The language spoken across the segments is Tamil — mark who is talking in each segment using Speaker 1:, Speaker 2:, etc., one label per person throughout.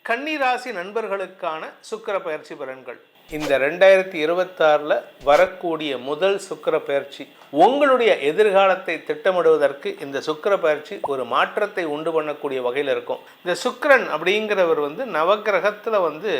Speaker 1: கன்னிராசி நண்பர்களுக்கான சுக்கிர பயிற்சி பலன்கள். இந்த 2026 வரக்கூடிய முதல் சுக்கிர பயிற்சி உங்களுடைய எதிர்காலத்தை திட்டமிடுவதற்கு இந்த சுக்கிர பயிற்சி ஒரு மாற்றத்தை உண்டு பண்ணக்கூடிய வகையில் இருக்கும். இந்த சுக்கிரன் அப்படிங்கிறவர் நவகிரகத்தில்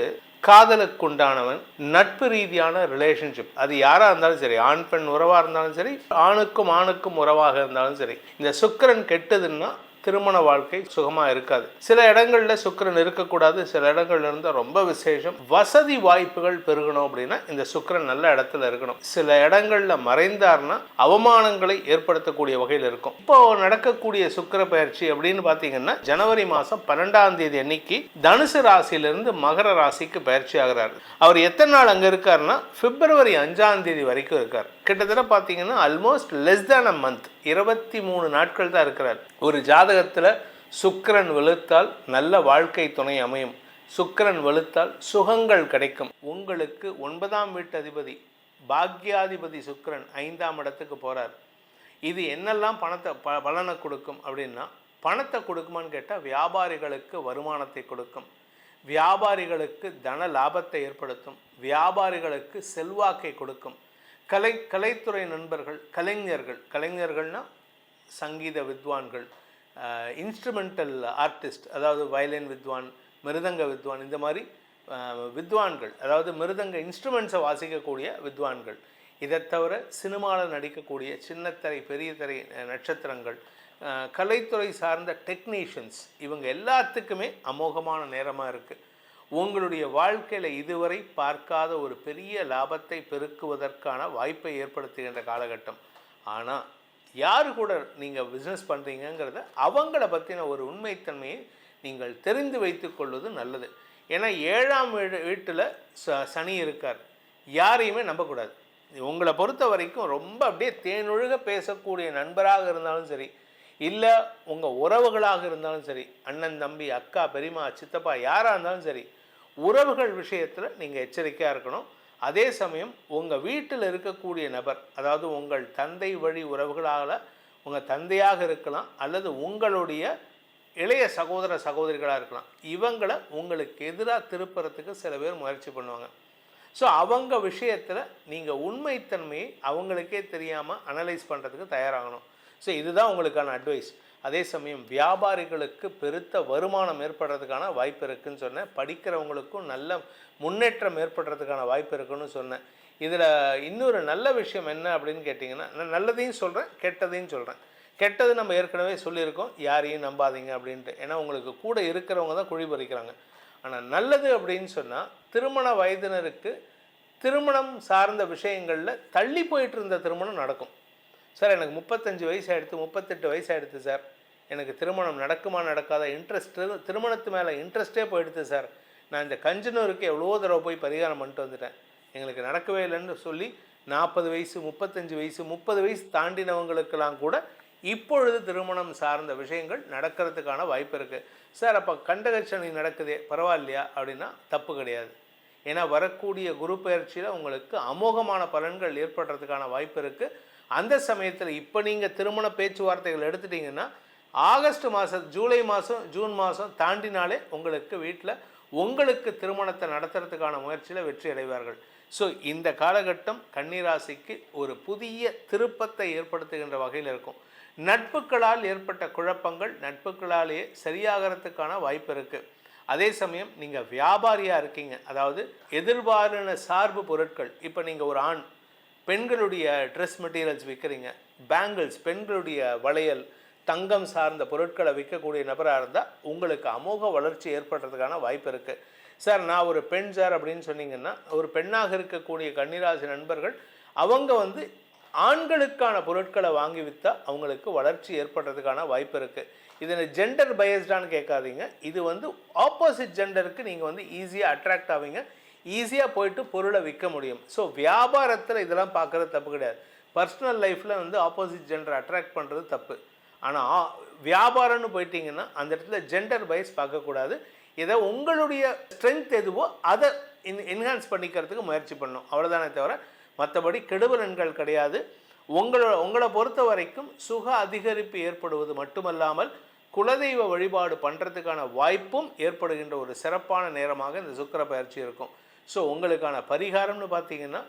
Speaker 1: காதலுக்கு உண்டானவன், நட்பு ரீதியான ரிலேஷன்ஷிப், அது யாராக இருந்தாலும் சரி, ஆண் பெண் உறவாக இருந்தாலும் சரி, ஆணுக்கும் ஆணுக்கும் உறவாக இருந்தாலும் சரி, இந்த சுக்கிரன் கெட்டதுன்னா திருமண வாழ்க்கை சுகமாக இருக்காது. சில இடங்களில் சுக்கிரன் இருக்கக்கூடாது, சில இடங்கள்ல இருந்தால் ரொம்ப விசேஷம். வசதி வாய்ப்புகள் பெருகணும் அப்படின்னா இந்த சுக்கிரன் நல்ல இடத்துல இருக்கணும். சில இடங்களில் மறைந்தார்னா அவமானங்களை ஏற்படுத்தக்கூடிய வகையில் இருக்கும். இப்போ நடக்கக்கூடிய சுக்கிர பயிற்சி அப்படின்னு பார்த்தீங்கன்னா ஜனவரி மாதம் 12ஆம் தேதி அன்னைக்கு தனுசு ராசியிலிருந்து மகர ராசிக்கு பயிற்சி ஆகிறார். அவர் எத்தனை நாள் அங்கே இருக்காருன்னா பிப்ரவரி 5ஆம் தேதி வரைக்கும் இருக்கார். கிட்டத்தட்ட பார்த்தீங்கன்னா almost less than a month, 23 நாட்கள் தான் இருக்கிறார். ஒரு ஜாதகத்தில் சுக்கிரன் வெளுத்தால் நல்ல வாழ்க்கை துணை அமையும், சுக்கிரன் வெளுத்தால் சுகங்கள் கிடைக்கும். உங்களுக்கு 9ஆம் வீட்டு அதிபதி பாக்யாதிபதி சுக்கிரன் 5ஆம் இடத்துக்கு போகிறார். இது என்னெல்லாம் பலனை கொடுக்கும் அப்படின்னா, பணத்தை கொடுக்குமான்னு கேட்டால் வியாபாரிகளுக்கு வருமானத்தை கொடுக்கும், வியாபாரிகளுக்கு தன லாபத்தை ஏற்படுத்தும், வியாபாரிகளுக்கு செல்வாக்கை கொடுக்கும். கலைத்துறை நண்பர்கள், கலைஞர்கள்னால் சங்கீத வித்வான்கள், இன்ஸ்ட்ருமெண்டல் ஆர்டிஸ்ட், அதாவது வயலின் வித்வான், மிருதங்க வித்வான், இந்த மாதிரி வித்வான்கள், அதாவது மிருதங்க இன்ஸ்ட்ருமெண்ட்ஸை வாசிக்கக்கூடிய வித்வான்கள், இதை தவிர சினிமாவில் நடிக்கக்கூடிய சின்னத்திரை பெரிய திரை நட்சத்திரங்கள், கலைத்துறை சார்ந்த டெக்னீஷியன்ஸ், இவங்க எல்லாத்துக்குமே அமோகமான நேரமாக இருக்குது. உங்களுடைய வாழ்க்கையில் இதுவரை பார்க்காத ஒரு பெரிய லாபத்தை பெருக்குவதற்கான வாய்ப்பை ஏற்படுத்துகின்ற காலகட்டம். ஆனால் யார் கூட நீங்கள் பிஸ்னஸ் பண்ணுறீங்கிறத அவங்கள பற்றின ஒரு உண்மைத்தன்மையை நீங்கள் தெரிந்து வைத்து கொள்வது நல்லது. ஏன்னா 7ஆம் வீட்டில் சனி இருக்கார், யாரையுமே நம்பக்கூடாது. உங்களை பொறுத்த வரைக்கும் ரொம்ப அப்படியே தேனொழுக பேசக்கூடிய நண்பராக இருந்தாலும் சரி, இல்லை உங்கள் உறவுகளாக இருந்தாலும் சரி, அண்ணன் தம்பி அக்கா பெரியம்மா சித்தப்பா யாராக இருந்தாலும் சரி, உறவுகள் விஷயத்தில் நீங்கள் எச்சரிக்கையாக இருக்கணும். அதே சமயம் உங்கள் வீட்டில் இருக்கக்கூடிய நபர், அதாவது உங்கள் தந்தை வழி உறவுகளால், உங்கள் தந்தையாக இருக்கலாம் அல்லது உங்களுடைய இளைய சகோதர சகோதரிகளாக இருக்கலாம், இவங்களை உங்களுக்கு எதிராக திருப்புறத்துக்கு சில பேர் முயற்சி பண்ணுவாங்க. ஸோ அவங்க விஷயத்தில் நீங்கள் உண்மைத்தன்மையை அவங்களுக்கே தெரியாமல் அனலைஸ் பண்ணுறதுக்கு தயாராகணும். ஸோ இதுதான் உங்களுக்கான அட்வைஸ். அதே சமயம் வியாபாரிகளுக்கு பெருத்த வருமானம் ஏற்படுறதுக்கான வாய்ப்பு இருக்குதுன்னு சொன்னேன். படிக்கிறவங்களுக்கும் நல்ல முன்னேற்றம் ஏற்படுறதுக்கான வாய்ப்பு இருக்குன்னு சொன்னேன். இதில் இன்னொரு நல்ல விஷயம் என்ன அப்படின்னு கேட்டிங்கன்னா, நான் நல்லதையும் சொல்கிறேன், கெட்டதையும் சொல்கிறேன். கெட்டது நம்ம ஏற்கனவே சொல்லியிருக்கோம், யாரையும் நம்பாதீங்க அப்படின்ட்டு. ஏன்னா உங்களுக்கு கூட இருக்கிறவங்க தான் குழி பறிக்கிறாங்க. ஆனால் நல்லது அப்படின்னு சொன்னால், திருமண வயதினருக்கு திருமணம் சார்ந்த விஷயங்களில் தள்ளி போயிட்டு இருந்த திருமணம் நடக்கும். சார் எனக்கு 35 வயசு ஆகிடுது, 38 வயசு ஆகிடுது சார், எனக்கு திருமணம் நடக்குமா நடக்காத திருமணத்து மேலே இன்ட்ரெஸ்ட்டே போயிடுது சார், நான் இந்த கஞ்சனூருக்கு எவ்வளோ தடவை போய் பரிகாரம் பண்ணிட்டு வந்துட்டேன், எங்களுக்கு நடக்கவே இல்லைன்னு சொல்லி 40 வயசு 35 வயசு 30 வயசு தாண்டினவங்களுக்கெல்லாம் கூட இப்பொழுது திருமணம் சார்ந்த விஷயங்கள் நடக்கிறதுக்கான வாய்ப்பு இருக்குது. சார் அப்போ கண்டகச்சனி நடக்குதே பரவாயில்லையா அப்படின்னா தப்பு கிடையாது. ஏன்னா வரக்கூடிய குரு பயிற்சியில் உங்களுக்கு அமோகமான பலன்கள் ஏற்படுறதுக்கான வாய்ப்பு இருக்குது. அந்த சமயத்தில் இப்போ நீங்கள் திருமண பேச்சுவார்த்தைகள் எடுத்துட்டிங்கன்னா ஆகஸ்ட் மாதம், ஜூலை மாதம், ஜூன் மாதம் தாண்டினாலே உங்களுக்கு வீட்டில் உங்களுக்கு திருமணத்தை நடத்துறதுக்கான முயற்சியில் வெற்றி அடைவார்கள். ஸோ இந்த காலகட்டம் கன்னிராசிக்கு ஒரு புதிய திருப்பத்தை ஏற்படுத்துகின்ற வகையில் இருக்கும். நட்புகளால் ஏற்பட்ட குழப்பங்கள் நட்புகளாலேயே சரியாகிறதுக்கான வாய்ப்பு இருக்குது. அதே சமயம் நீங்கள் வியாபாரியாக இருக்கீங்க, அதாவது எதிர்பாரான சார்பு பொருட்கள், இப்போ நீங்கள் ஒரு ஆண் பெண்களுடைய ட்ரெஸ் மெட்டீரியல்ஸ் விற்கிறீங்க, பேங்கிள்ஸ் பெண்களுடைய வளையல் தங்கம் சார்ந்த பொருட்களை விற்கக்கூடிய நபராக இருந்தால் உங்களுக்கு அமோக வளர்ச்சி ஏற்படுறதுக்கான வாய்ப்பு இருக்குது. சார் நான் ஒரு பெண் சார் அப்படின்னு சொன்னீங்கன்னா, ஒரு பெண்ணாக இருக்கக்கூடிய கன்னிராசி நண்பர்கள் அவங்க ஆண்களுக்கான பொருட்களை வாங்கி விற்றா அவங்களுக்கு வளர்ச்சி ஏற்படுறதுக்கான வாய்ப்பு இருக்குது. இதில் ஜெண்டர் பயஸ்டான்னு கேட்காதீங்க, இது ஆப்போசிட் ஜெண்டருக்கு நீங்கள் ஈஸியாக அட்ராக்ட் ஆவீங்க, ஈஸியாக போயிட்டு பொருளை விற்க முடியும். ஸோ வியாபாரத்தில் இதெல்லாம் பார்க்குறது தப்பு கிடையாது. பர்சனல் லைஃப்பில் ஆப்போசிட் ஜெண்டரை அட்ராக்ட் பண்ணுறது தப்பு. ஆனால் வியாபாரம்னு போயிட்டீங்கன்னா அந்த இடத்துல ஜெண்டர் பயஸ் பார்க்கக்கூடாது. இதை உங்களுடைய ஸ்ட்ரென்த் எதுவோ அதை என்ஹான்ஸ் பண்ணிக்கிறதுக்கு முயற்சி பண்ணணும், அவ்வளோதானே தவிர மற்றபடி கெடுபலன்கள் கிடையாது. உங்களை பொறுத்த வரைக்கும் சுக அதிகரிப்பு ஏற்படுவது மட்டுமல்லாமல் குலதெய்வ வழிபாடு பண்ணுறதுக்கான வாய்ப்பும் ஏற்படுகின்ற ஒரு சிறப்பான நேரமாக இந்த சுக்கிர பயிற்சி இருக்கும். ஸோ உங்களுக்கான பரிகாரம்னு பார்த்தீங்கன்னா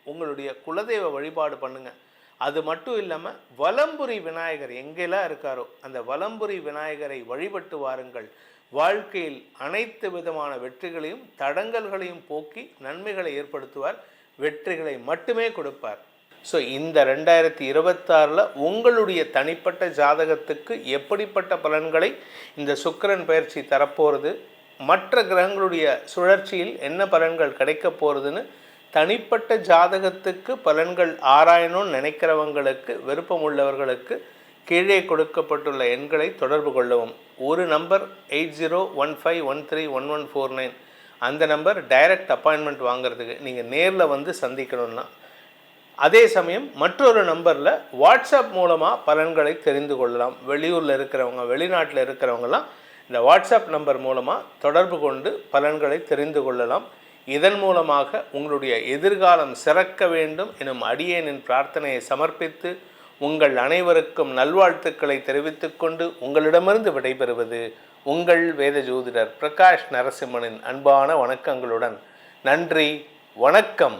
Speaker 1: உங்களுடைய குலதெய்வ வழிபாடு பண்ணுங்கள். அது மட்டும் இல்லாமல் வலம்புரி விநாயகர் எங்கெல்லாம் இருக்காரோ அந்த வலம்புரி விநாயகரை வழிபட்டு வாருங்கள். வாழ்க்கையில் அனைத்து விதமான வெற்றிகளையும் தடங்கல்களையும் போக்கி நன்மைகளை ஏற்படுத்துவார். வெற்றிகளை மட்டுமே கொடுப்பார். ஸோ இந்த 2026 உங்களுடைய தனிப்பட்ட ஜாதகத்துக்கு எப்படிப்பட்ட பலன்களை இந்த சுக்கிரன் பயிற்சி தரப்போகிறது, மற்ற கிரகங்களுடைய சுழற்சியில் என்ன பலன்கள் கிடைக்க போகிறதுன்னு தனிப்பட்ட ஜாதகத்துக்கு பலன்கள் ஆராயணும்னு நினைக்கிறவங்களுக்கு, விருப்பம் உள்ளவர்களுக்கு கீழே கொடுக்கப்பட்டுள்ள எண்களை தொடர்பு கொள்ளவும். ஒரு நம்பர் 8015131149, அந்த நம்பர் டைரக்ட் அப்பாயின்மெண்ட் வாங்கிறதுக்கு நீங்கள் நேரில் வந்து சந்திக்கணும்னா. அதே சமயம் மற்றொரு நம்பரில் வாட்ஸ்அப் மூலமாக பலன்களை தெரிந்து கொள்ளலாம். வெளியூரில் இருக்கிறவங்க, வெளிநாட்டில் இருக்கிறவங்கலாம் இந்த வாட்ஸ்அப் நம்பர் மூலமாக தொடர்பு கொண்டு பலன்களை தெரிந்து கொள்ளலாம். இதன் மூலமாக உங்களுடைய எதிர்காலம் சிறக்க வேண்டும் எனும் அடியேனின் பிரார்த்தனையை சமர்ப்பித்து உங்கள் அனைவருக்கும் நல்வாழ்த்துக்களை தெரிவித்துக்கொண்டு உங்களிடமிருந்து விடைபெறுவது உங்கள் வேத ஜோதிடர் பிரகாஷ் நரசிம்மனின் அன்பான வணக்கங்களுடன். நன்றி, வணக்கம்.